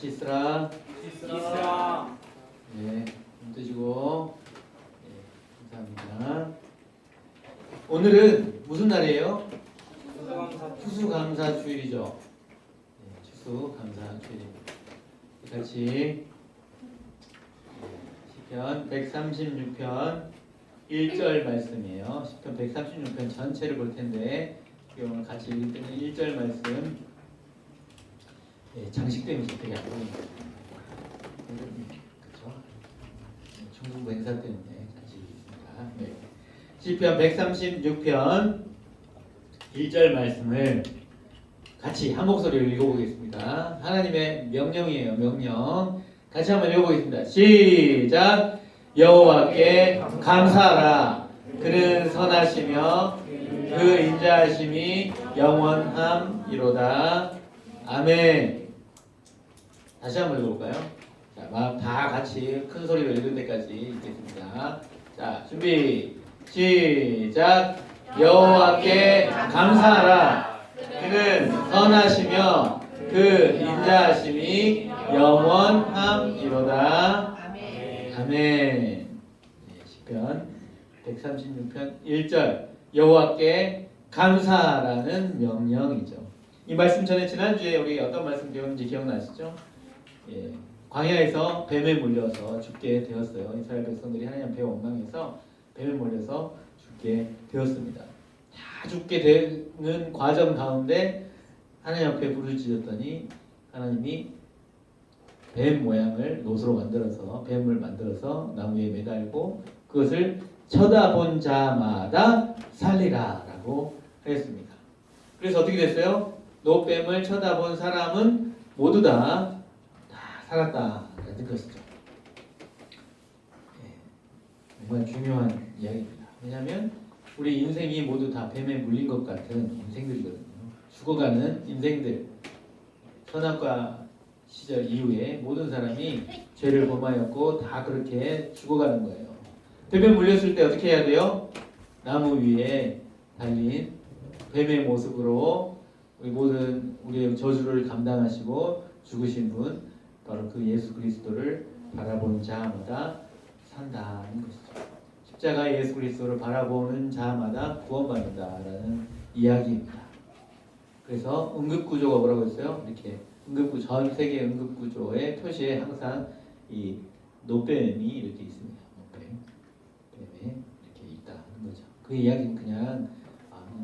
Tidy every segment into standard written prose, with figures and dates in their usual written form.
같이 있으라. 있으라. 네, 눈 뜨시고. 네, 감사합니다. 오늘은 무슨 날이에요? 추수감사주일이죠. 네, 추수감사주일입니다. 같이 시편 136편 1절 말씀이에요. 시편 136편 전체를 볼 텐데 오늘 같이 읽을 때는 1절 말씀 장식 때문에 되게 안 보입니다. 그렇죠? 중국 행사 때문에 장식이 있습니다. 네. 시편 136편 1절 말씀을 같이 한 목소리로 읽어보겠습니다. 하나님의 명령이에요. 명령. 같이 한번 읽어보겠습니다. 시작. 여호와께 감사하라. 그는 선하시며 그 인자하심이 영원함이로다. 아멘. 다시 한번 읽어볼까요? 자, 다 같이 큰 소리로 읽을 때까지 읽겠습니다. 자, 준비. 시작. 여호와께 감사하라. 그는 선하시며 그 인자하심이 영원함이로다. 아멘. 네, 시편 136편 1절 여호와께 감사하라는 명령이죠. 이 말씀 전에 지난주에 우리 어떤 말씀 배웠는지 기억나시죠? 예, 광야에서 뱀에 물려서 죽게 되었어요. 이스라엘 백성들이 하나님 앞에 원망해서 뱀에 물려서 죽게 되었습니다. 다 죽게 되는 과정 가운데 하나님 앞에 부르짖었더니 하나님이 뱀 모양을 노수로 만들어서 뱀을 만들어서 나무에 매달고 그것을 쳐다본 자마다 살리라 라고 했습니다. 그래서 어떻게 됐어요? 노뱀을 쳐다본 사람은 모두 다 살았다라는 것이죠. 네, 정말 중요한 이야기입니다. 왜냐하면 우리 인생이 모두 다 뱀에 물린 것 같은 인생들이거든요. 죽어가는 인생들. 선악과 시절 이후에 모든 사람이 죄를 범하였고 다 그렇게 죽어가는 거예요. 뱀에 물렸을 때 어떻게 해야 돼요? 나무 위에 달린 뱀의 모습으로 우리 모든 우리의 저주를 감당하시고 죽으신 분 바로 그 예수 그리스도를 바라본 자마다 산다는 것이죠. 십자가 예수 그리스도를 바라보는 자마다 구원받는다라는 이야기입니다. 그래서 응급구조가 뭐라고 했어요? 이렇게 응급구조, 전 세계 응급구조의 표시에 항상 이 노뱀이 이렇게 있습니다. 노뱀에 이렇게 있다는 거죠. 그 이야기는 그냥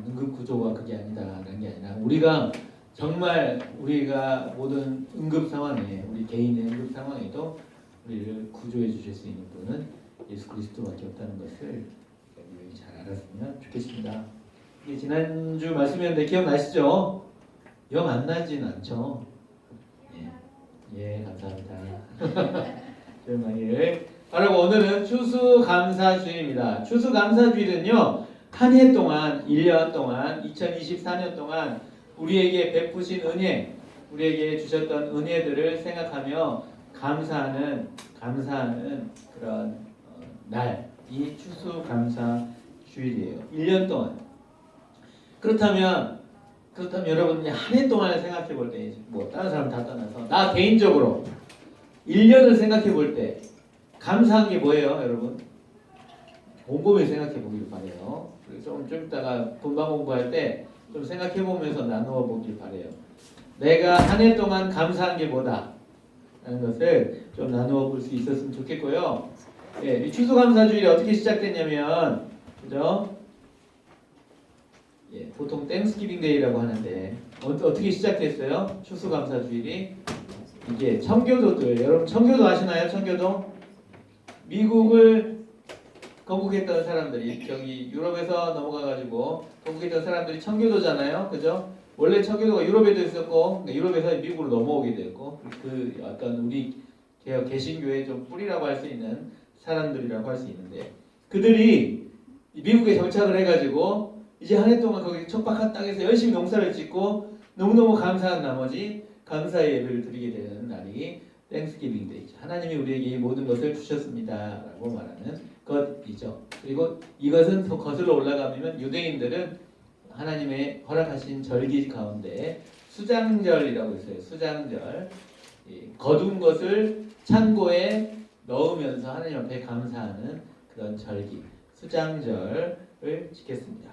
응급구조가 그게 아니다라는 게 아니라 우리가 정말 우리가 모든 응급 상황에 우리 개인의 응급 상황에도 우리를 구조해 주실 수 있는 분은 예수 그리스도밖에 없다는 것을 우리 잘 알았으면 좋겠습니다. 이게 지난주 말씀이었는데 기억나시죠? 영 안 나진 않죠? 예, 감사합니다. 저희만을 바라고 오늘은 추수감사주일입니다. 추수감사주일은요 한 해 동안 1년 동안 2024년 동안 우리에게 베푸신 은혜, 우리에게 주셨던 은혜들을 생각하며 감사하는 그런 날, 이 추수감사주일이에요. 1년 동안. 그렇다면 여러분 한 해 동안을 생각해 볼 때, 뭐 다른 사람 다 떠나서 나 개인적으로 1년을 생각해 볼 때 감사한 게 뭐예요, 여러분? 곰곰이 생각해 보길 바래요. 좀 이따가 본방 공부할 때 좀 생각해 보면서 나누어 보길 바래요. 내가 한 해 동안 감사한 게 뭐다? 라는 것을 좀 나누어 볼 수 있었으면 좋겠고요. 예, 이 추수감사주일이 어떻게 시작됐냐면, 그죠? 예, 보통 땡스기빙 데이라고 하는데 어떻게 시작됐어요? 추수감사주일이 이게 청교도들, 여러분 청교도 아시나요? 청교도? 미국을 건국했던 사람들이 저기 유럽에서 넘어가가지고 건국했던 사람들이 청교도잖아요, 그죠? 원래 청교도가 유럽에도 있었고 유럽에서 미국으로 넘어오게 됐고 그 어떤 우리 개신교의 좀 뿌리라고 할 수 있는 사람들이라고 할 수 있는데 그들이 미국에 정착을 해가지고 이제 한 해 동안 거기 척박한 땅에서 열심히 농사를 짓고 너무너무 감사한 나머지 감사의 예배를 드리게 되는 날이 땡스기빙 데이죠. 하나님이 우리에게 이 모든 것을 주셨습니다라고 말하는 것이죠. 그리고 이것은 더 거슬러 올라가면 유대인들은 하나님의 허락하신 절기 가운데 수장절이라고 있어요. 수장절. 거둔 것을 창고에 넣으면서 하나님 앞에 감사하는 그런 절기, 수장절을 지켰습니다.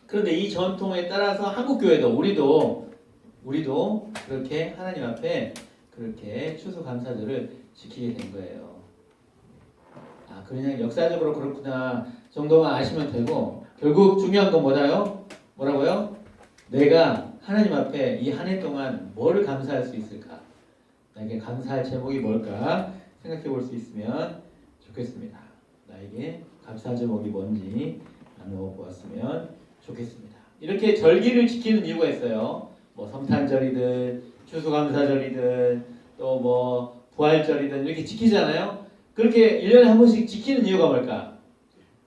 그런데 이 전통에 따라서 한국 교회도 우리도 그렇게 하나님 앞에 그렇게 추수감사절을 지키게 된 거예요. 아, 그냥 역사적으로 그렇구나 정도만 아시면 되고, 결국 중요한 건 뭐라고요? 내가 하나님 앞에 이 한 해 동안 뭐를 감사할 수 있을까? 나에게 감사할 제목이 뭘까 생각해 볼 수 있으면 좋겠습니다. 나에게 감사할 제목이 뭔지 나누어 보았으면 좋겠습니다. 이렇게 절기를 지키는 이유가 있어요. 뭐 성탄절이든 추수감사절이든 또 뭐 부활절이든 이렇게 지키잖아요. 그렇게 1년에 한 번씩 지키는 이유가 뭘까?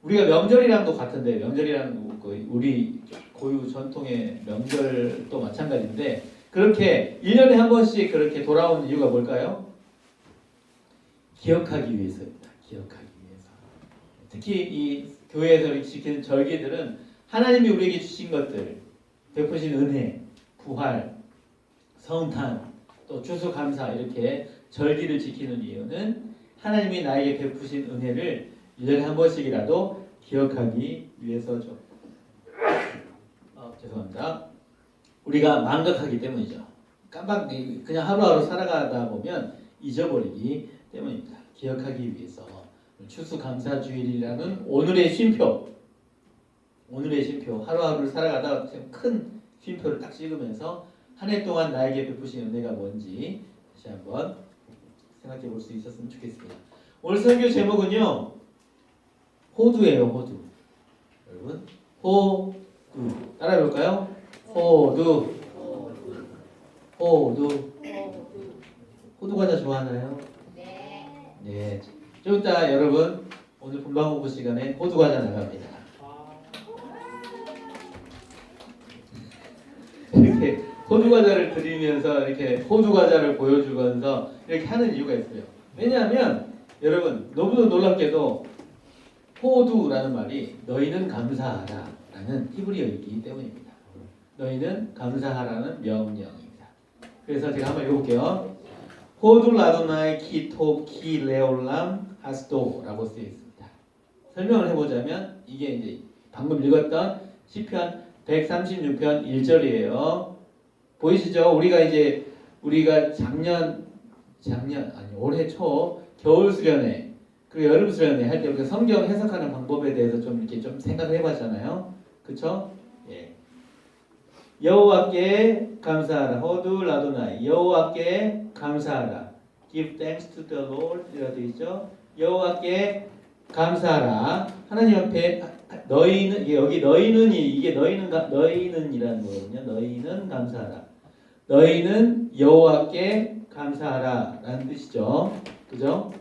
우리가 명절이랑도 같은데, 명절이랑 우리 고유 전통의 명절도 마찬가지인데, 그렇게 1년에 한 번씩 그렇게 돌아오는 이유가 뭘까요? 기억하기 위해서입니다. 기억하기 위해서. 특히 이 교회에서 지키는 절기들은 하나님이 우리에게 주신 것들, 베푸신 은혜, 부활, 성탄, 또 추수감사, 이렇게 절기를 지키는 이유는 하나님이 나에게 베푸신 은혜를 1년에 한 번씩이라도 기억하기 위해서죠. 죄송합니다. 우리가 망각하기 때문이죠. 그냥 하루하루 살아가다 보면 잊어버리기 때문입니다. 기억하기 위해서 추수감사주일이라는 오늘의 쉼표, 하루하루를 살아가다 큰 쉼표를 딱 찍으면서 한 해 동안 나에게 베푸신 은혜가 뭔지 다시 한번 생각해 볼 수 있었으면 좋겠습니다. 오늘 설교 제목은요, 호두예요. 호두. 여러분, 호두 따라해 볼까요? 호두. 호두 과자 좋아하나요? 네. 좀 이따 여러분 오늘 본방 공부 시간에 호두 과자 나갑니다. 이렇게 호두 과자를 드리면서 이렇게 호두 과자를 보여주면서 이렇게 하는 이유가 있어요. 왜냐하면 여러분 너무도 놀랍게도 호두라는 말이 너희는 감사하라라는 히브리어이기 때문입니다. 너희는 감사하라는 명령입니다. 그래서 제가 한번 읽어볼게요. 호두 라도나이 키토 키 레올람 하스도라고 쓰여 있습니다. 설명을 해보자면 이게 이제 방금 읽었던 시편 136편 1절이에요. 보이시죠? 우리가 작년 아니 올해 초 겨울 수련회 그리고 여름 수련회 할 때 우리가 성경 해석하는 방법에 대해서 좀 이렇게 좀 생각을 해봤잖아요. 그렇죠? 예. 여호와께 감사하라. 호두 라도나이. 여호와께 감사하라. Give thanks to the Lord 이라고 되어 있죠. 여호와께 감사하라. 하나님 앞에 너희는 여기 너희는이라는 거거든요. 너희는 감사하라. 너희는 여호와께 감사하라라는 뜻이죠. 그죠?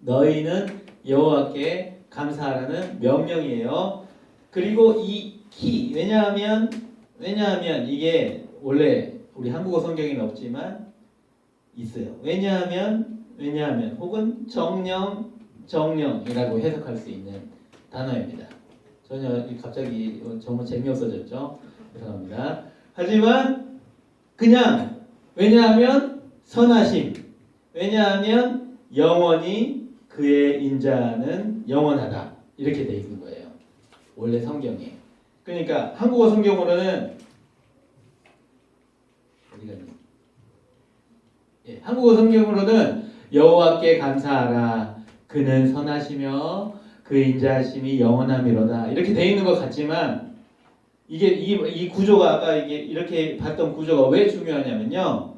너희는 여호와께 감사하라는 명령이에요. 그리고 이 키 왜냐하면 이게 원래 우리 한국어 성경에는 없지만 있어요. 왜냐하면 혹은 정령이라고 해석할 수 있는 단어입니다. 전혀 갑자기 정말 재미없어졌죠. 죄송합니다. 하지만 그냥 왜냐하면 선하심, 왜냐하면 영원히 그의 인자는 영원하다 이렇게 돼 있는 거예요. 원래 성경에. 그러니까 한국어 성경으로는 한국어 성경으로는 여호와께 감사하라. 그는 선하시며 그 인자하심이 영원함이로다 이렇게 돼 있는 것 같지만 이게 이 구조가 아까 이렇게 봤던 구조가 왜 중요하냐면요.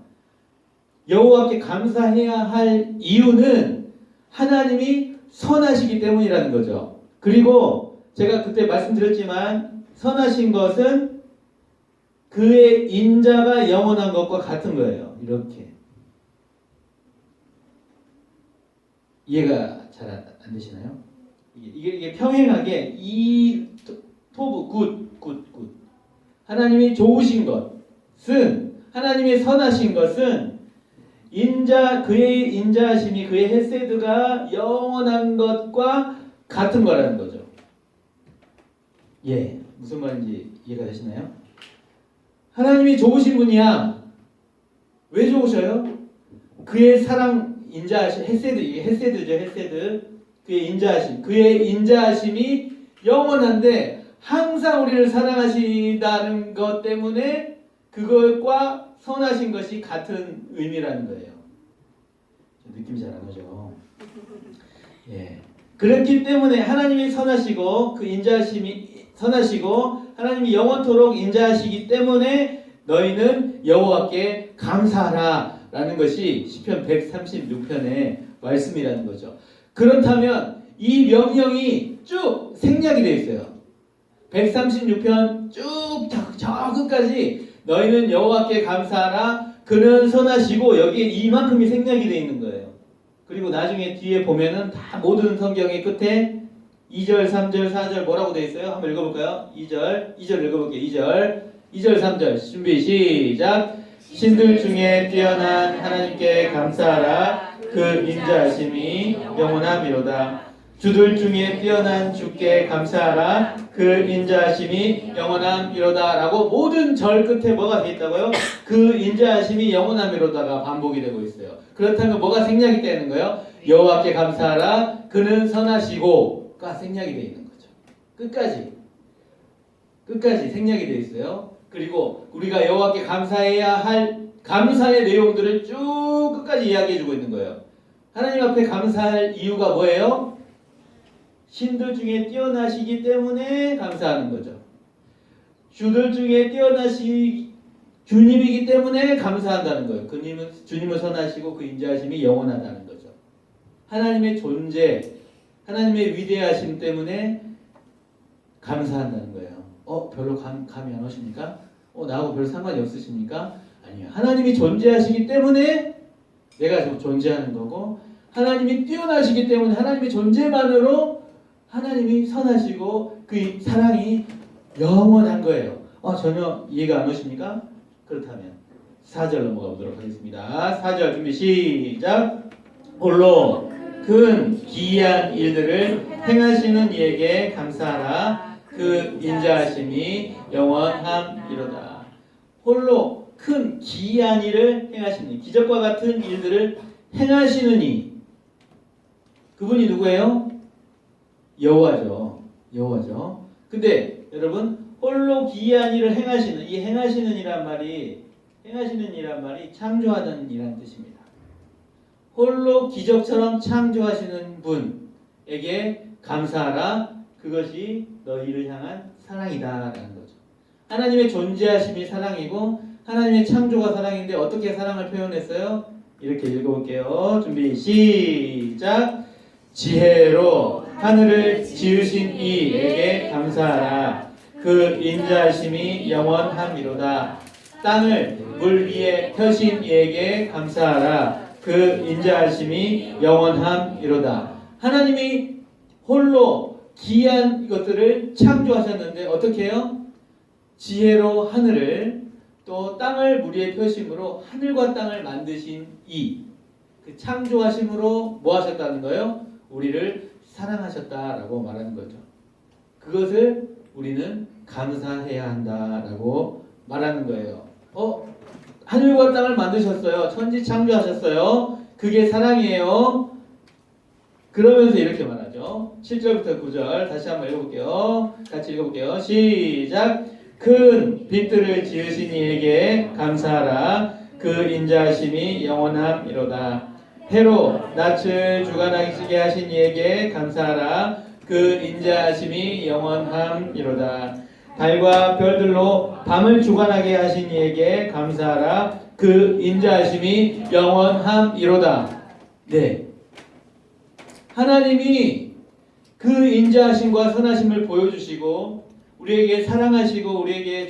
여호와께 감사해야 할 이유는 하나님이 선하시기 때문이라는 거죠. 그리고 제가 그때 말씀드렸지만 선하신 것은 그의 인자가 영원한 것과 같은 거예요. 이렇게 이해가 잘 안 되시나요? 이게 평행하게 이 토브 굿 하나님이 좋으신 것은 하나님의 선하신 것은 그의 인자하심이 그의 헤세드가 영원한 것과 같은 거라는 거죠. 예, 무슨 말인지 이해가 되시나요? 하나님이 좋으신 분이야. 왜 좋으셔요? 그의 사랑 인자하심 헤세드 이게 헤세드죠 헤세드 그의 인자하심 그의 인자하심이 영원한데 항상 우리를 사랑하신다는 것 때문에 그것과 선하신 것이 같은 의미라는 거예요. 느낌이 잘 안 오죠. 예. 그렇기 때문에 하나님이 선하시고 그 인자하심이 선하시고 하나님이 영원토록 인자하시기 때문에 너희는 여호와께 감사하라라는 것이 시편 136편의 말씀이라는 거죠. 그렇다면 이 명령이 쭉 생략이 되어 있어요. 136편 쭉 저 끝까지 너희는 여호와께 감사하라 그는 선하시고 여기에 이만큼이 생략이 되어 있는 거예요. 그리고 나중에 뒤에 보면은 다 모든 성경의 끝에 2절, 3절, 4절 뭐라고 되어 있어요? 한번 읽어볼까요? 2절 읽어볼게요. 2절, 3절 준비 시작. 신들 중에 뛰어난 하나님께 감사하라 그 인자하심이 영원함이로다. 주들 중에 뛰어난 주께 감사하라 그 인자하심이 영원함이로다 라고 모든 절 끝에 뭐가 되어 있다고요? 그 인자하심이 영원함이로다가 반복이 되고 있어요. 그렇다면 뭐가 생략이 되는 거예요? 여호와께 감사하라 그는 선하시고가 생략이 되어 있는 거죠. 끝까지 생략이 되어 있어요. 그리고 우리가 여호와께 감사해야 할 감사의 내용들을 쭉 끝까지 이야기해주고 있는 거예요. 하나님 앞에 감사할 이유가 뭐예요? 신들 중에 뛰어나시기 때문에 감사하는 거죠. 주들 중에 주님이기 때문에 감사한다는 거예요. 주님은 선하시고 그 인자하심이 영원하다는 거죠. 하나님의 존재, 하나님의 위대하심 때문에 감사한다는 거예요. 별로 감이 안 오십니까? 나하고 별 상관이 없으십니까? 아니요. 하나님이 존재하시기 때문에 내가 지금 존재하는 거고 하나님이 뛰어나시기 때문에 하나님의 존재만으로 하나님이 선하시고 그 사랑이 영원한 거예요. 전혀 이해가 안 오십니까? 그렇다면 4절 넘어가 보도록 하겠습니다. 4절 준비 시작. 홀로 큰 기이한 일들을 행하시는 이에게 감사하라 그 인자하심이 영원함이로다. 홀로 큰 기이한 일을 행하시는 이, 기적과 같은 일들을 행하시는 이 그분이 누구예요? 여호와죠. 근데 여러분 홀로 기이한 일을 행하시는 이 행하시는 이란 말이 창조하는 이란 뜻입니다. 홀로 기적처럼 창조하시는 분에게 감사하라. 그것이 너희를 향한 사랑이다라는 거죠. 하나님의 존재하심이 사랑이고 하나님의 창조가 사랑인데 어떻게 사랑을 표현했어요? 이렇게 읽어볼게요. 준비 시작. 지혜로 하늘을 지으신 이에게 감사하라. 그 인자하심이 영원함이로다. 땅을 물 위에 펴신 이에게 감사하라. 그 인자하심이 영원함이로다. 하나님이 홀로 기이한 것들을 창조하셨는데 어떻게 해요? 지혜로 하늘을 또 땅을 물 위에 펴심으로 하늘과 땅을 만드신 그 창조하심으로 뭐 하셨다는 거예요? 우리를 사랑하셨다라고 말하는 거죠. 그것을 우리는 감사해야 한다라고 말하는 거예요. 하늘과 땅을 만드셨어요. 천지 창조하셨어요. 그게 사랑이에요. 그러면서 이렇게 말하죠. 7절부터 9절 다시 한번 읽어볼게요. 같이 읽어볼게요. 시작. 큰 빛들을 지으신 이에게 감사하라. 그 인자하심이 영원함이로다. 해로 낯을 주관하시게 하신 이에게 감사하라. 그 인자하심이 영원함이로다. 달과 별들로 밤을 주관하게 하신 이에게 감사하라. 그 인자하심이 영원함이로다. 네, 하나님이 그 인자하심과 선하심을 보여주시고 우리에게 사랑하시고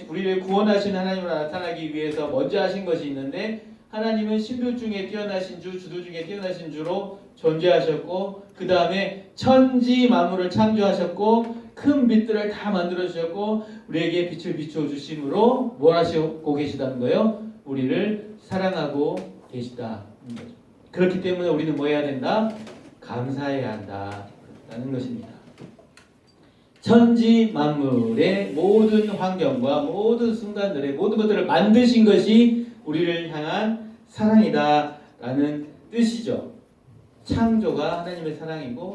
우리를 구원하시는 하나님으로 나타나기 위해서 먼저 하신 것이 있는데 하나님은 신들 중에 뛰어나신 주, 주들 중에 뛰어나신 주로 존재하셨고 그 다음에 천지 만물을 창조하셨고 큰 빛들을 다 만들어 주셨고 우리에게 빛을 비추어 주심으로 뭘 하시고 계시다는 거예요? 우리를 사랑하고 계시다는 거죠. 그렇기 때문에 우리는 뭐 해야 된다? 감사해야 한다라는 것입니다. 천지 만물의 모든 환경과 모든 순간들의 모든 것들을 만드신 것이 우리를 향한 사랑이다 라는 뜻이죠. 창조가 하나님의 사랑이고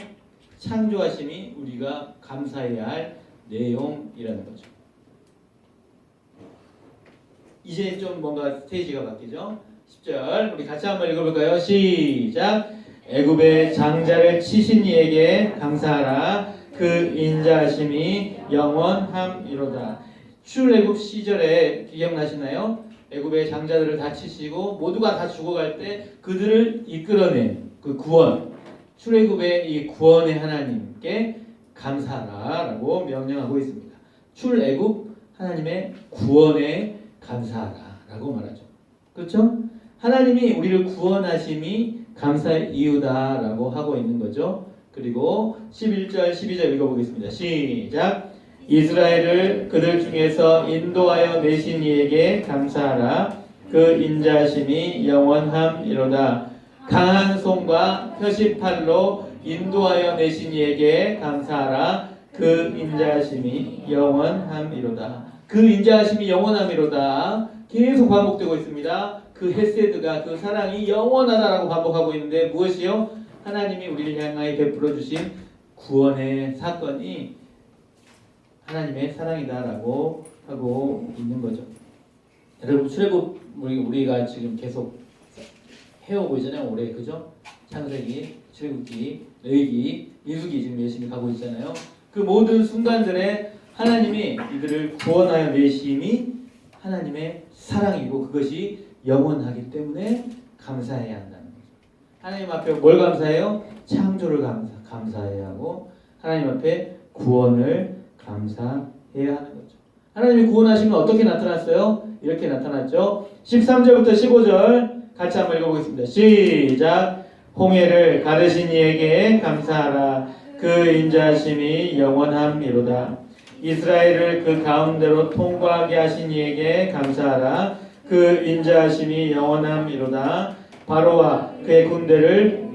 창조하심이 우리가 감사해야 할 내용이라는 거죠. 이제 좀 뭔가 스테이지가 바뀌죠. 10절 우리 같이 한번 읽어볼까요? 시작. 애굽의 장자를 치신 이에게 감사하라. 그 인자하심이 영원함이로다. 출애굽 시절에 기억나시나요? 애굽의 장자들을 다 치시고 모두가 다 죽어갈 때 그들을 이끌어낸 그 구원, 출애굽의 이 구원의 하나님께 감사하라라고 명령하고 있습니다. 출애굽 하나님의 구원에 감사하라라고 말하죠. 그렇죠? 하나님이 우리를 구원하심이 감사의 이유다라고 하고 있는 거죠. 그리고 11절, 12절 읽어보겠습니다. 시작. 이스라엘을 그들 중에서 인도하여 내신 이에게 감사하라. 그 인자하심이 영원함이로다. 강한 손과 표시팔로 인도하여 내신 이에게 감사하라. 그 인자하심이 영원함이로다. 그 인자하심이 영원함이로다. 계속 반복되고 있습니다. 그 헤세드가, 그 사랑이 영원하다라고 반복하고 있는데 무엇이요? 하나님이 우리를 향하여 베풀어 주신 구원의 사건이 하나님의 사랑이다라고 하고 있는 거죠. 여러분 출애굽 우리가 지금 계속 해오고 있잖아요. 올해 그죠? 창세기, 출애굽기, 레위기, 민수기 지금 열심히 가고 있잖아요. 그 모든 순간들에 하나님이 이들을 구원하여 내심이 하나님의 사랑이고 그것이 영원하기 때문에 감사해야 한다는 거죠. 하나님 앞에 뭘 감사해요? 창조를 감사해야 하고 하나님 앞에 구원을 감사해야 하는 거죠. 하나님이 구원하시면 어떻게 나타났어요? 이렇게 나타났죠. 13절부터 15절 같이 한번 읽어보겠습니다. 시작. 홍해를 가르신 이에게 감사하라. 그 인자하심이 영원함이로다. 이스라엘을 그 가운데로 통과하게 하신 이에게 감사하라. 그 인자하심이 영원함이로다. 바로와 그의 군대를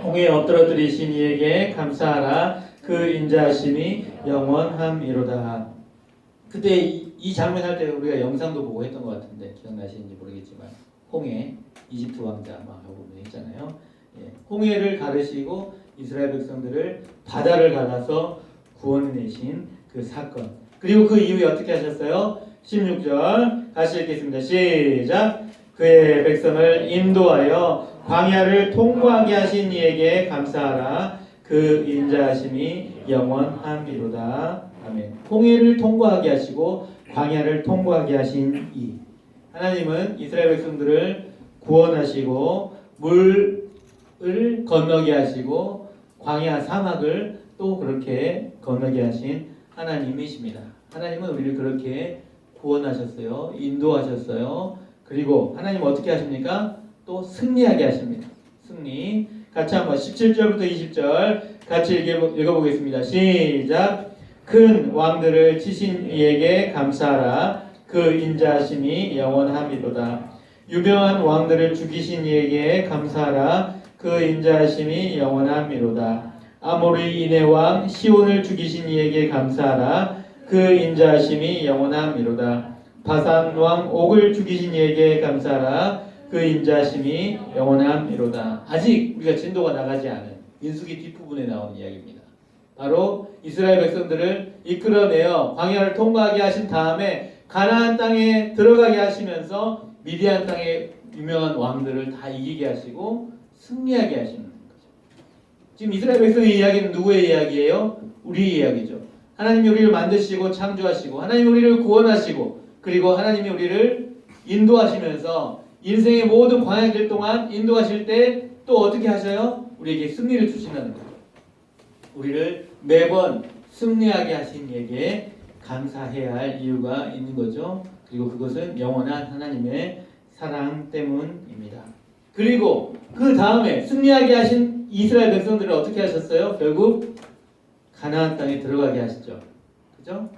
홍해에 엎드러뜨리신 이에게 감사하라. 그 인자하심이 영원함이로다. 그때 이 장면 할 때 우리가 영상도 보고 했던 것 같은데 기억나시는지 모르겠지만 홍해 이집트 왕자 막 하고 했잖아요. 예, 홍해를 가르시고 이스라엘 백성들을 바다를 갈아서 구원해내신 그 사건. 그리고 그 이후에 어떻게 하셨어요? 16절 같이 읽겠습니다. 시작. 그의 백성을 인도하여 광야를 통과하게 하신 이에게 감사하라. 그 인자하심이 영원함이로다. 아멘. 홍해를 통과하게 하시고 광야를 통과하게 하신 이 하나님은 이스라엘 백성들을 구원하시고 물을 건너게 하시고 광야 사막을 또 그렇게 건너게 하신 하나님이십니다. 하나님은 우리를 그렇게 구원하셨어요. 인도하셨어요. 그리고 하나님 어떻게 하십니까? 또 승리하게 하십니다. 승리. 같이 한번 17절부터 20절 같이 읽어보겠습니다. 시작. 큰 왕들을 치신 이에게 감사하라. 그 인자하심이 영원함이로다. 유명한 왕들을 죽이신 이에게 감사하라. 그 인자하심이 영원함이로다. 아모리인의 왕 시온을 죽이신 이에게 감사하라. 그 인자하심이 영원함이로다. 바산 왕 옥을 죽이신 이에게 감사하라. 그 인자하심이 영원함이로다. 아직 우리가 진도가 나가지 않은 민수기 뒷부분에 나온 이야기입니다. 바로 이스라엘 백성들을 이끌어내어 광야를 통과하게 하신 다음에 가나안 땅에 들어가게 하시면서 미디안 땅의 유명한 왕들을 다 이기게 하시고 승리하게 하시는 거죠. 지금 이스라엘 백성의 이야기는 누구의 이야기예요? 우리의 이야기죠. 하나님이 우리를 만드시고 창조하시고 하나님이 우리를 구원하시고 그리고 하나님이 우리를 인도하시면서 인생의 모든 광야길 동안 인도하실 때 또 어떻게 하셔요? 우리에게 승리를 주신다는 거예요. 우리를 매번 승리하게 하신 이에게 감사해야 할 이유가 있는 거죠. 그리고 그것은 영원한 하나님의 사랑 때문입니다. 그리고 그 다음에 승리하게 하신 이스라엘 백성들을 어떻게 하셨어요? 결국 가나안 땅에 들어가게 하시죠. 그죠?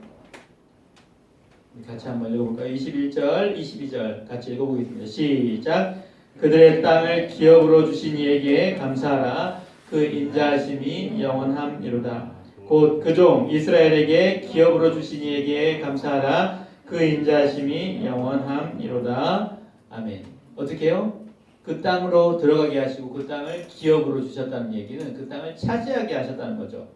같이 한번 읽어볼까요? 21절, 22절 같이 읽어보겠습니다. 시작. 그들의 땅을 기업으로 주신 이에게 감사하라. 그 인자하심이 영원함이로다. 곧 그 종 이스라엘에게 기업으로 주신 이에게 감사하라. 그 인자하심이 영원함이로다. 아멘. 어떻게 해요? 그 땅으로 들어가게 하시고 그 땅을 기업으로 주셨다는 얘기는 그 땅을 차지하게 하셨다는 거죠.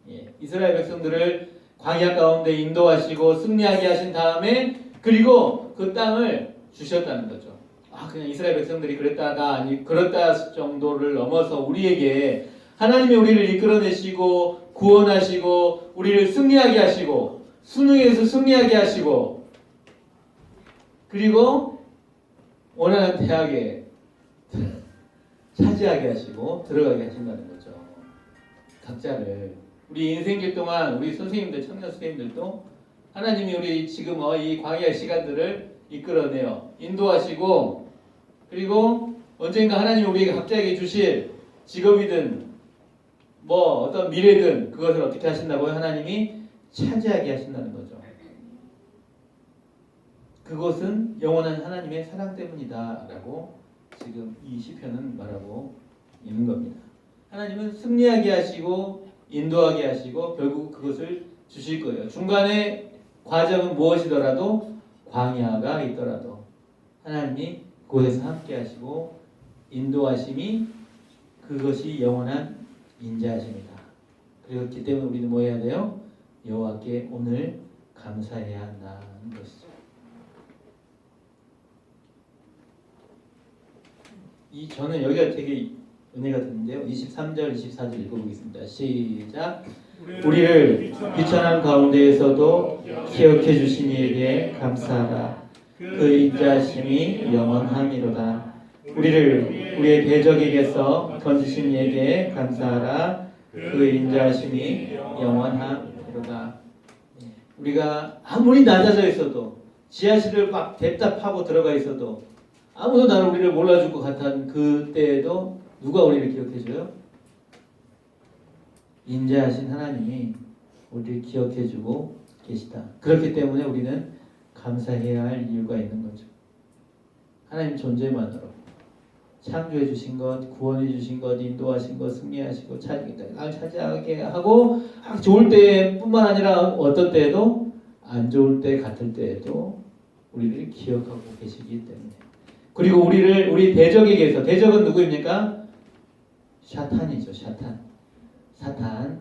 예, 이스라엘 백성들을 광야 가운데 인도하시고 승리하게 하신 다음에 그리고 그 땅을 주셨다는 거죠. 그냥 이스라엘 백성들이 그랬다가 아니 그렇다 정도를 넘어서 우리에게 하나님이 우리를 이끌어내시고 구원하시고 우리를 승리하게 하시고 수능에서 승리하게 하시고 그리고 원하는 대학에 차지하게 하시고 들어가게 하신다는 거죠. 각자를 우리 인생길 동안 우리 선생님들 청년 선생님들도 하나님이 우리 지금 이 광야 시간들을 이끌어내어 인도하시고 그리고 언젠가 하나님이 우리에게 각자에게 주실 직업이든 뭐 어떤 미래든 그것을 어떻게 하신다고요? 하나님이 차지하게 하신다는 거죠. 그것은 영원한 하나님의 사랑 때문이다 라고 지금 이 시편은 말하고 있는 겁니다. 하나님은 승리하게 하시고 인도하게 하시고 결국 그것을 주실 거예요. 중간에 과정은 무엇이더라도 광야가 있더라도 하나님이 그곳에서 함께 하시고 인도하심이 그것이 영원한 인자하심이다. 그렇기 때문에 우리는 뭐 해야 돼요? 여호와께 오늘 감사해야 한다는 것이죠. 저는 여기가 되게 은혜가 되는데요. 23절, 24절 읽어보겠습니다. 시작. 우리를 비천한 가운데에서도 기억해 주신 이에게 감사하라. 그 인자하심이 영원함이로다. 우리를 우리의 대적에게서 건지신 이에게 감사하라. 그 인자하심이 영원함이로다. 우리가 아무리 낮아져 있어도 지하실을 막 댔다 파고 들어가 있어도 아무도 나를 우리를 몰라줄 것 같은 그때에도 누가 우리를 기억해줘요? 인자하신 하나님이 우리를 기억해주고 계시다. 그렇기 때문에 우리는 감사해야 할 이유가 있는 거죠. 하나님 존재만으로 창조해 주신 것, 구원해 주신 것, 인도하신 것, 승리하시고 차지하게 하고 좋을 때뿐만 아니라 어떤 때에도 안 좋을 때 같을 때에도 우리를 기억하고 계시기 때문에 그리고 우리 대적에게서 대적은 누구입니까? 샤탄이죠. 사탄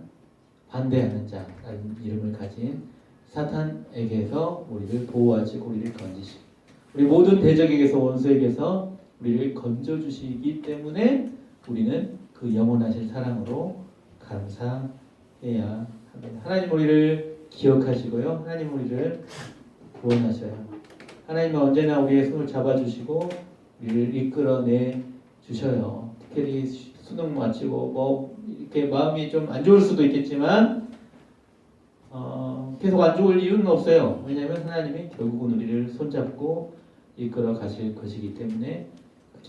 반대하는 자라는 이름을 가진 사탄에게서 우리를 보호하시고 우리를 건지시고 우리 모든 대적에게서 원수에게서 우리를 건져주시기 때문에 우리는 그 영원하신 사랑으로 감사해야 합니다. 하나님 우리를 기억하시고요. 하나님 우리를 구원하셔요. 하나님은 언제나 우리의 손을 잡아주시고 우리를 이끌어내 주셔요. 특별히 수능 마치고 뭐 이렇게 마음이 좀 안 좋을 수도 있겠지만 계속 안 좋을 이유는 없어요. 왜냐하면 하나님이 결국은 우리를 손잡고 이끌어 가실 것이기 때문에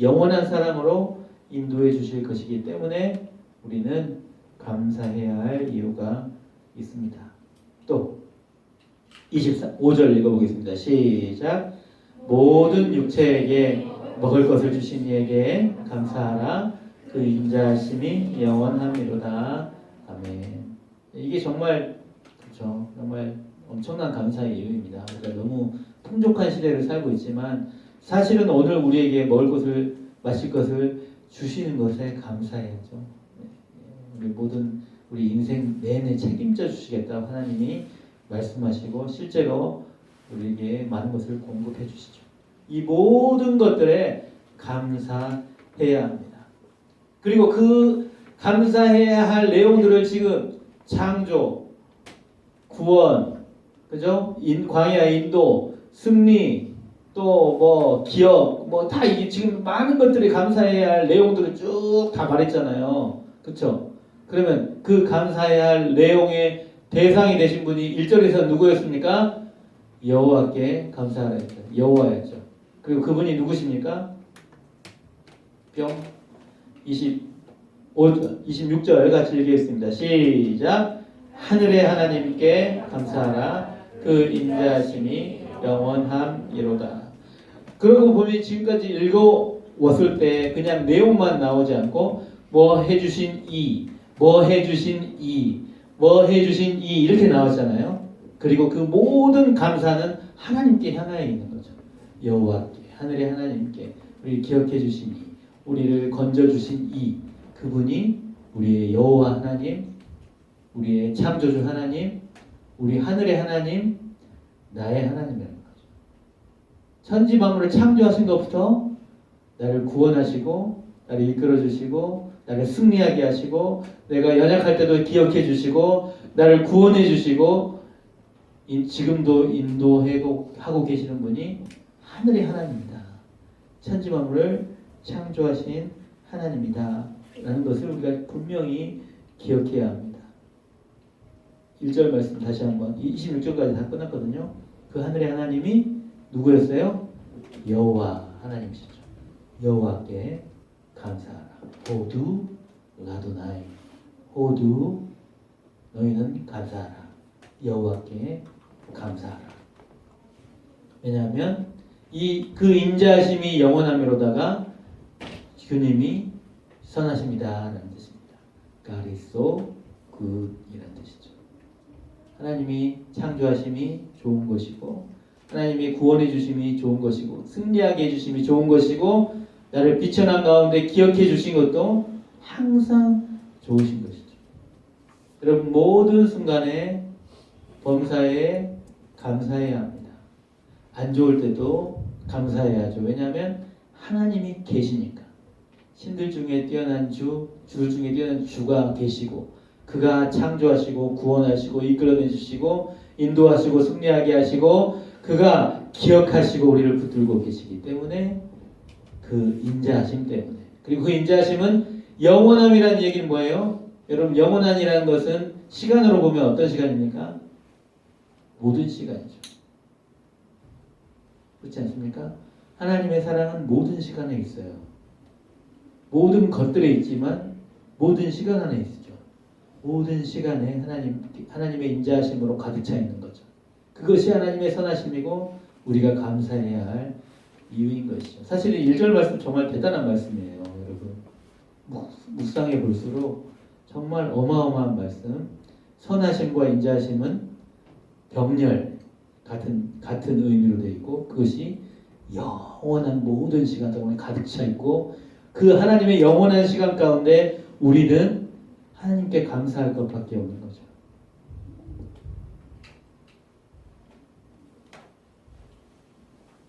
영원한 사랑으로 인도해 주실 것이기 때문에 우리는 감사해야 할 이유가 있습니다. 또 25절 읽어보겠습니다. 시작. 모든 육체에게 먹을 것을 주신 이에게 감사하라. 그 인자하심이 영원함이로다. 아멘. 이게 정말 그렇죠. 정말 엄청난 감사의 이유입니다. 우리가 너무 풍족한 시대를 살고 있지만 사실은 오늘 우리에게 먹을 것을 마실 것을 주시는 것에 감사해야죠. 우리 모든 우리 인생 내내 책임져 주시겠다고 하나님이 말씀하시고 실제로 우리에게 많은 것을 공급해 주시죠. 이 모든 것들에 감사해야 합니다. 그리고 그 감사해야 할 내용들을 지금 창조, 구원, 그죠? 광야 인도, 승리, 또 뭐 기업, 뭐 다 이게 지금 많은 것들이 감사해야 할 내용들을 쭉 다 말했잖아요. 그렇죠? 그러면 그 감사해야 할 내용의 대상이 되신 분이 1절에서 누구였습니까? 여호와께 감사하라 했죠. 여호와였죠. 그리고 그분이 누구십니까? 26절 같이 읽겠습니다. 시작. 하늘의 하나님께 감사하라. 그 인자하심이 영원함이로다. 그러고 보면 지금까지 읽어왔을 때 그냥 내용만 나오지 않고 뭐 해주신 이, 뭐 해주신 이, 뭐 해주신 이 이렇게 나왔잖아요. 그리고 그 모든 감사는 하나님께 향하여 있는 거죠. 여호와께, 하늘의 하나님께 우리 기억해 주신 이, 우리를 건져 주신 이 그분이 우리의 여호와 하나님, 우리의 창조주 하나님, 우리 하늘의 하나님, 나의 하나님이라는 거죠. 천지 만물을 창조하신 것부터 나를 구원하시고 나를 이끌어 주시고 나를 승리하게 하시고 내가 연약할 때도 기억해 주시고 나를 구원해 주시고 지금도 인도하고 계시는 분이 하늘의 하나님이다. 천지 만물을 창조하신 하나님이다 라는 것을 우리가 분명히 기억해야 합니다. 1절 말씀 다시 한번 26절까지 다 끝났거든요. 그 하늘의 하나님이 누구였어요? 여호와 하나님이시죠. 여호와께 감사하라. 호두 라도나이. 호두 너희는 감사하라. 여호와께 감사하라. 왜냐하면 그 인자하심이 영원함이로다가 주님이 선하십니다라는 뜻입니다. God is so good이라는 뜻이죠. 하나님이 창조하심이 좋은 것이고 하나님이 구원해 주심이 좋은 것이고 승리하게 해주심이 좋은 것이고 나를 비천한 가운데 기억해 주신 것도 항상 좋으신 것이죠. 여러분 모든 순간에 범사에 감사해야 합니다. 안 좋을 때도 감사해야죠. 왜냐하면 하나님이 계시니까. 신들 중에 뛰어난 주 중에 뛰어난 주가 계시고 그가 창조하시고 구원하시고 이끌어내 주시고 인도하시고 승리하게 하시고 그가 기억하시고 우리를 붙들고 계시기 때문에 그 인자하심 때문에 그리고 그 인자하심은 영원함이라는 얘기는 뭐예요? 여러분 영원함이라는 것은 시간으로 보면 어떤 시간입니까? 모든 시간이죠. 그렇지 않습니까? 하나님의 사랑은 모든 시간에 있어요. 모든 것들에 있지만 모든 시간 안에 있죠. 모든 시간에 하나님의 인자하심으로 가득 차 있는 거죠. 그것이 하나님의 선하심이고 우리가 감사해야 할 이유인 것이죠. 사실 1절 말씀 정말 대단한 말씀이에요. 여러분 묵상해 볼수록 정말 어마어마한 말씀. 선하심과 인자하심은 병렬 같은 의미로 되어 있고 그것이 영원한 모든 시간 동안에 가득 차 있고 그 하나님의 영원한 시간 가운데 우리는 하나님께 감사할 것밖에 없는 거죠.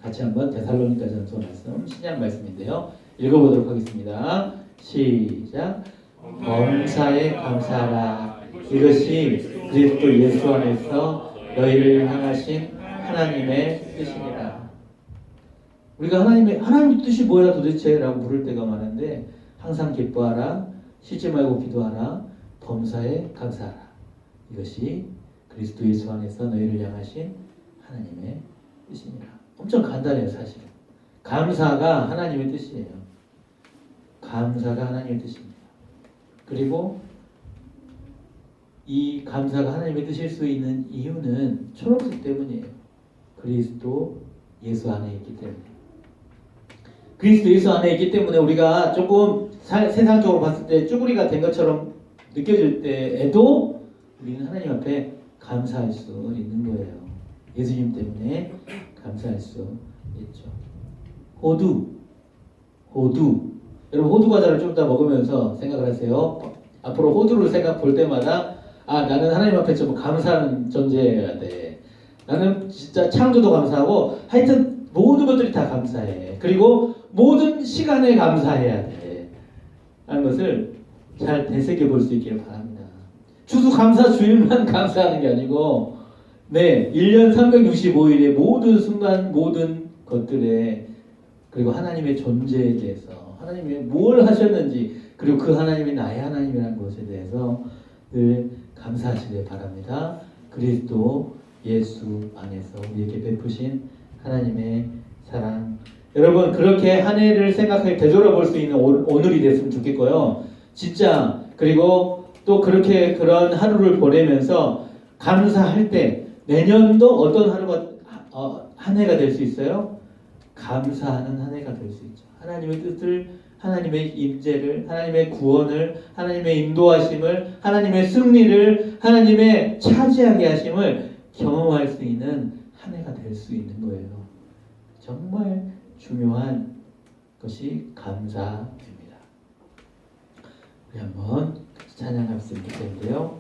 같이 한번 데살로니가전서 말씀 신약 말씀인데요. 읽어보도록 하겠습니다. 시작. 범사에 감사하라. 이것이 그리스도 예수 안에서 너희를 향하신 하나님의 뜻이니라. 우리가 하나님 뜻이 뭐야 도대체? 라고 물을 때가 많은데 항상 기뻐하라. 쉬지 말고 기도하라. 범사에 감사하라. 이것이 그리스도 예수 안에서 너희를 향하신 하나님의 뜻이니라. 엄청 간단해요 사실은. 감사가 하나님의 뜻이에요. 감사가 하나님의 뜻입니다. 그리고 이 감사가 하나님의 뜻일 수 있는 이유는 초록색 때문이에요. 그리스도 예수 안에 있기 때문에. 그리스도 예수 안에 있기 때문에 우리가 조금 세상적으로 봤을 때 쭈구리가 된 것처럼 느껴질 때에도 우리는 하나님 앞에 감사할 수 있는 거예요. 예수님 때문에 감사할 수 있죠. 호두. 여러분 호두 과자를 좀 더 먹으면서 생각을 하세요. 앞으로 호두를 볼 때마다 나는 하나님 앞에 좀 감사하는 존재여야 돼. 나는 진짜 창조도 감사하고 하여튼 모든 것들이 다 감사해. 그리고 모든 시간에 감사해야 돼. 하는 것을 잘 되새겨 볼 수 있기를 바랍니다. 주수 감사 주일만 감사하는 게 아니고 1년 365일의 모든 순간 모든 것들에 그리고 하나님의 존재에 대해서 하나님이 뭘 하셨는지 그리고 그 하나님이 나의 하나님이라는 것에 대해서 늘 감사하시길 바랍니다. 그리스도 예수 안에서 우리에게 베푸신 하나님의 사랑. 여러분 그렇게 한 해를 생각해 되돌아볼 수 있는 오늘이 됐으면 좋겠고요. 진짜 그리고 또 그렇게 그런 하루를 보내면서 감사할 때 내년도 어떤 하루가 한 해가 될 수 있어요? 감사하는 한 해가 될 수 있죠. 하나님의 뜻을, 하나님의 임재를, 하나님의 구원을, 하나님의 인도하심을, 하나님의 승리를, 하나님의 차지하게 하심을 경험할 수 있는 한 해가 될 수 있는 거예요. 정말 중요한 것이 감사입니다. 우리 한번 같이 찬양했으면 좋겠는데요.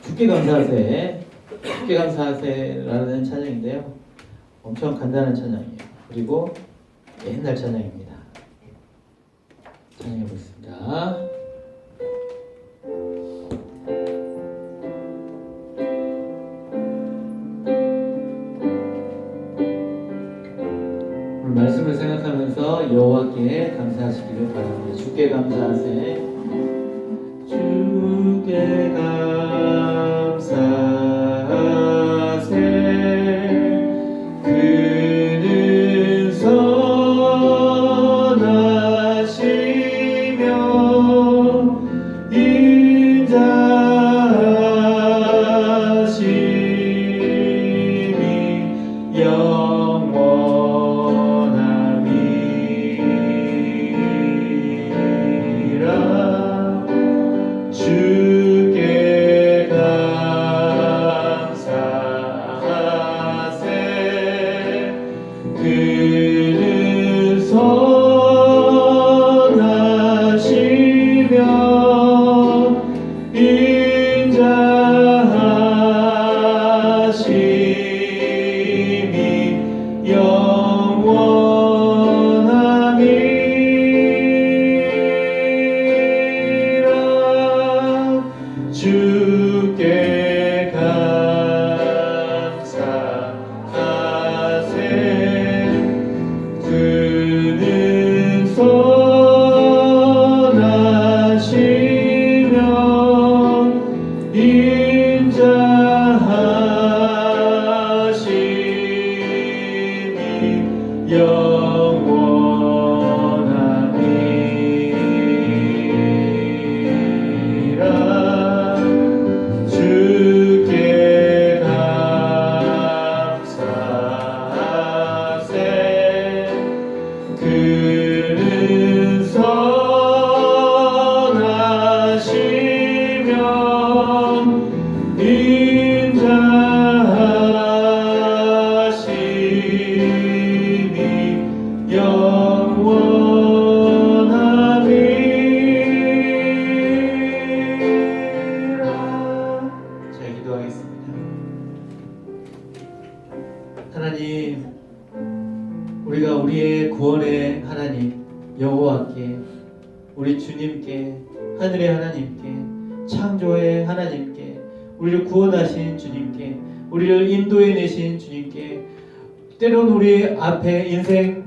주께 감사하세, 주께 감사하세라는 찬양인데요. 엄청 간단한 찬양이에요. 그리고 옛날 찬양입니다. 찬양해 보겠습니다. 오늘 말씀을 생각하면서 여호와께 감사하시기를 바랍니다. 주께 감사하세, 주께 감사하세, 그는 선하시며 인자하심이 영원함이라. 주께 감사하세, 그는 선하시며 인자하심이 영원함이라. 주께 감사하세, 그는 선하시며 인자하심이 영원함이라. 주께 감사하세, 그는 선하시며 인자하심이 영원함이라. 자, 기도하겠습니다. 하나님, 우리가 우리의 구원의 하나님 여호와께, 우리 주님께, 하늘의 하나님께, 창조의 하나님께, 우리를 구원하신 주님께, 우리를 인도해 내신 주님께, 때론 우리 앞에 인생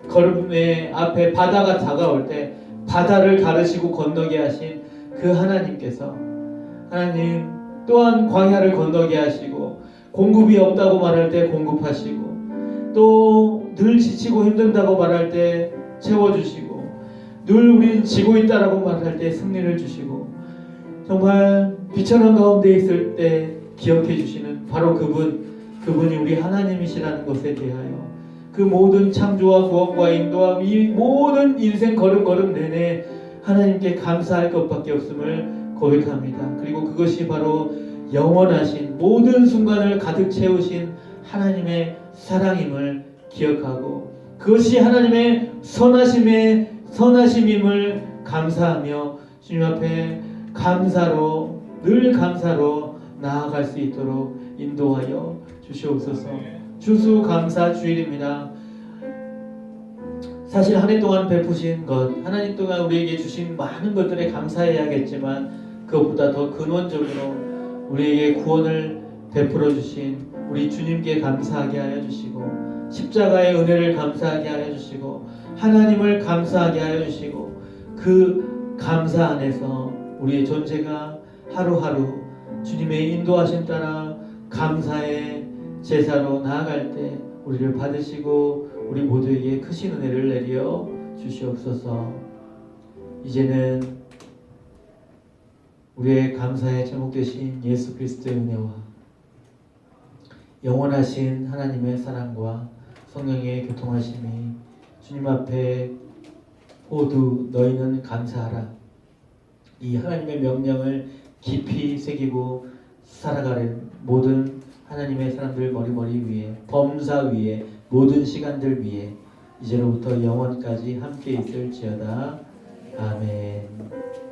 걸음의 앞에 바다가 다가올 때 바다를 가르시고 건너게 하신 그 하나님께서, 하나님 또한 광야를 건너게 하시고 공급이 없다고 말할 때 공급하시고, 또 늘 지치고 힘든다고 말할 때 채워주시고, 늘 우린 지고 있다라고 말할 때 승리를 주시고, 정말 비천한 가운데 있을 때 기억해 주시는 바로 그분이 우리 하나님이시라는 것에 대하여 그 모든 창조와 구원과 인도와 이 모든 인생 걸음걸음 내내 하나님께 감사할 것밖에 없음을 고백합니다. 그리고 그것이 바로 영원하신 모든 순간을 가득 채우신 하나님의 사랑임을 기억하고, 그것이 하나님의 선하심임을 감사하며 주님 앞에 감사로, 늘 감사로 나아갈 수 있도록 인도하여 주시옵소서. 추수감사 주일입니다. 사실 한 해 동안 베푸신 것, 하나님 동안 우리에게 주신 많은 것들에 감사해야겠지만, 그것보다 더 근원적으로 우리에게 구원을 베풀어 주신 우리 주님께 감사하게 하여 주시고, 십자가의 은혜를 감사하게 하여 주시고, 하나님을 감사하게 하여 주시고, 그 감사 안에서 우리의 존재가 하루하루 주님의 인도하심 따라 감사의 제사로 나아갈 때 우리를 받으시고 우리 모두에게 크신 은혜를 내려 주시옵소서. 이제는 우리의 감사의 제목 되신 예수 그리스도의 은혜와 영원하신 하나님의 사랑과 성령의 교통하심이 주님 앞에 모두 너희는 감사하라, 이 하나님의 명령을 깊이 새기고 살아가는 모든 하나님의 사람들 머리 위에, 범사 위에, 모든 시간들 위에 이제로부터 영원까지 함께 있을지어다. 아멘.